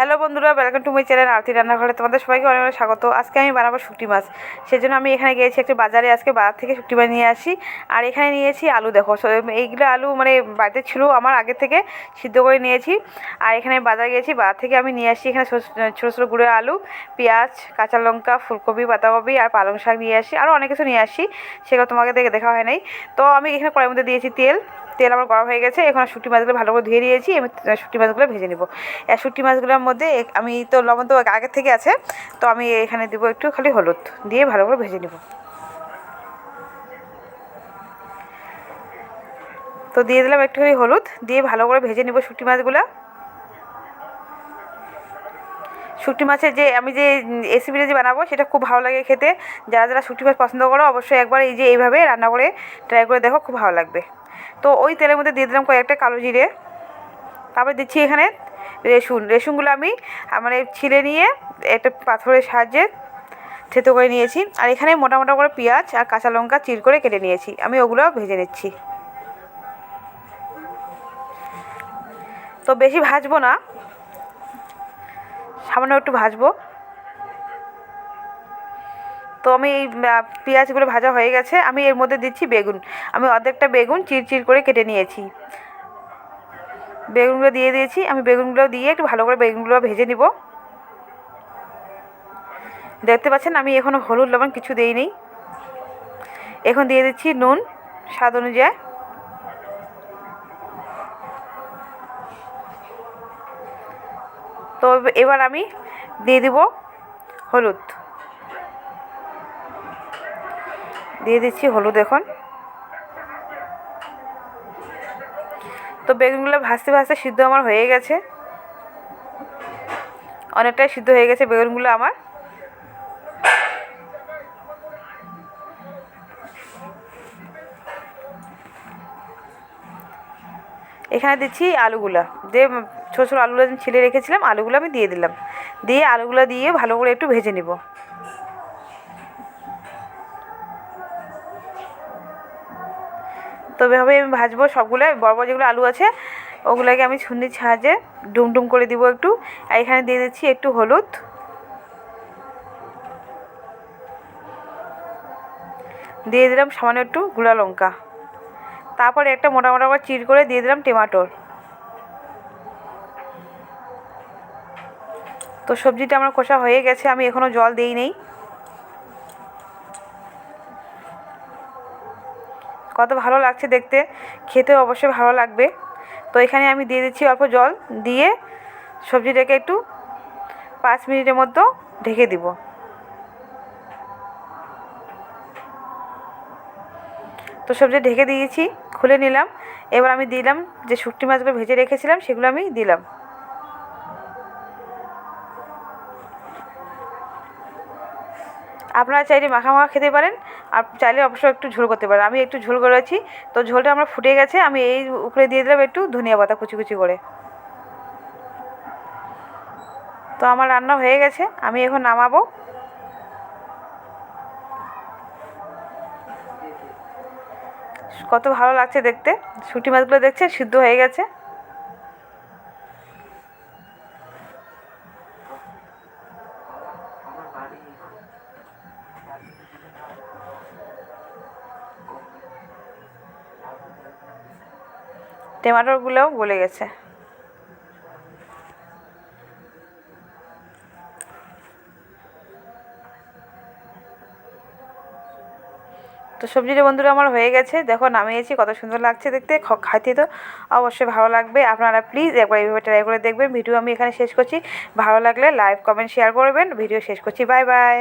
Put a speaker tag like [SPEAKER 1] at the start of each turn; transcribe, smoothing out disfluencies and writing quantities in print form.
[SPEAKER 1] Hello বন্ধুরা, welcome to my channel আরতি রান্নাঘরে তোমাদের সবাইকে অনেক অনেক স্বাগত। আজকে আমি বানাবো শুঁটি মাছ। সেজন্য আমি এখানে গিয়েছি একটা বাজারে, আজকে বাজার থেকে শুঁটি মাছ নিয়ে আসি। আর এখানে নিয়েছি আলু, দেখো এইগুলো আলু মানে বাড়িতে ছিল আমার আগে থেকে, সিদ্ধ করে নিয়েছি। আর এখানে বাজারে গিয়েছি, বাজার থেকে আমি নিয়ে আসি এখানে ছোটো ছোটো গুঁড়ো আলু, পেঁয়াজ, কাঁচা লঙ্কা, ফুলকপি, পাতাকপি আর পালং শাক নিয়ে আসি, আরও অনেক কিছু নিয়ে আসি, সেগুলো তোমাকে দেখা হয় নাই। তো আমি এখানে কড়াইয়ের মধ্যে দিয়েছি তেল আমার গরম হয়ে গেছে। এখন শুঁটি মাছগুলো ভালো করে ধুয়ে নিয়েছি, আমি শুঁটি মাছগুলো ভেজে নেব। আর শুঁটি মাছগুলোর মধ্যে আমি তো লবণ তো আগের থেকে আছে, তো আমি এখানে দেবো একটু খালি হলুদ দিয়ে ভালো করে ভেজে নেব। তো দিয়ে দিলাম একটুখানি হলুদ দিয়ে ভালো করে ভেজে নেব শুঁটি মাছগুলো। শুঁটি মাছের যে আমি যে রেসিপিটা যে বানাবো সেটা খুব ভালো লাগে খেতে। যারা যারা শুঁটি মাছ পছন্দ করো অবশ্যই একবার এই যে এইভাবে রান্না করে ট্রাই করে দেখো, খুব ভালো লাগবে। তো ওই তেলের মধ্যে দিয়ে দিলাম কয়েকটা কালো জিরে, তারপরে দিচ্ছি এখানে রেসুনগুলো আমি মানে ছিলে নিয়ে একটা পাথরের সাহায্যে থেতো করে নিয়েছি। আর এখানে মোটা মোটা করে পেঁয়াজ আর কাঁচা লঙ্কা চির করে কেটে নিয়েছি, আমি ওগুলো ভেজে নিচ্ছি। তো বেশি ভাজবো না, সামান্য একটু ভাজবো। তো আমি এই পেঁয়াজগুলো ভাজা হয়ে গেছে, আমি এর মধ্যে দিচ্ছি বেগুন। আমি অর্ধেকটা বেগুন চির করে কেটে নিয়েছি, বেগুনগুলো দিয়ে দিয়েছি। আমি বেগুনগুলো দিয়ে একটু ভালো করে বেগুনগুলো ভেজে নিব। দেখতে পাচ্ছেন আমি এখনও হলুদ লবণ কিছু দিইনি। এখন দিয়ে দিচ্ছি নুন স্বাদ অনুযায়ী। তো এবার আমি দিয়ে দিব হলুদ, দিয়ে দিচ্ছি হলুদ এখন। তো বেগুনগুলো ভাজতে ভাজতে সিদ্ধ আমার হয়ে গেছে, অনেকটাই সিদ্ধ হয়ে গেছে বেগুনগুলো আমার। এখানে দিচ্ছি আলুগুলো, যে ছোটো ছোটো আলুগুলো আমি ছিলে রেখেছিলাম, আলুগুলো আমি দিয়ে দিলাম। দিয়ে আলুগুলো দিয়ে ভালো করে একটু ভেজে নিব। তো এভাবে আমি ভাজবো সবগুলো। বড় বড় যেগুলো আলু আছে ওগুলোকে আমি ছুরির সাহায্যে ডুম করে দিব একটু। আর এখানে দিয়ে দিচ্ছি একটু হলুদ, দিয়ে দিলাম সামান্য একটু গুঁড়া লঙ্কা, তারপরে একটা মোটা মোটা করে চির করে দিয়ে দিলাম টমেটোর। তো সবজিটা আমার কষা হয়ে গেছে, আমি এখনও জল দিই নেই। কত ভালো লাগছে দেখতে, খেতে অবশ্যই ভালো লাগবে। তো এখানে আমি দিয়ে দিচ্ছি অল্প জল, দিয়ে সবজিটাকে একটু 5 মিনিটের মতো ঢেকে দিব। তো সবজি ঢেকে দিয়েছি, খুলে নিলাম। এবার আমি দিলাম যে শুঁটি মাছগুলো ভেজে রেখেছিলাম সেগুলো আমি দিলাম। আপনারা চাইলে মাখা মাখা খেতে পারেন, আর চাইলে অবশ্যই একটু ঝোল করতে পারেন। আমি একটু ঝোল করেছি। তো ঝোলটা আমার ফুটে গেছে, আমি এই উপরে দিয়ে দিলাম একটু ধনিয়া পাতা কুচি কুচি করে। তো আমার রান্না হয়ে গেছে, আমি এখন নামাবো। কত ভালো লাগছে দেখতে, শুঁটি মাছগুলো দেখছেন সিদ্ধ হয়ে গেছে। টমেটোগুলোও গলে গেছে। তো সবজিটা বন্ধুরা আমার হয়ে গেছে, দেখো নামিয়েছি, কত সুন্দর লাগছে দেখতে, খাইতে তো অবশ্যই ভালো লাগবে। আপনারা প্লিজ একবার এইভাবে ট্রাই করে দেখবেন। ভিডিও আমি এখানে শেষ করছি, ভালো লাগলে লাইক কমেন্ট শেয়ার করবেন। ভিডিও শেষ করছি, বাই বাই।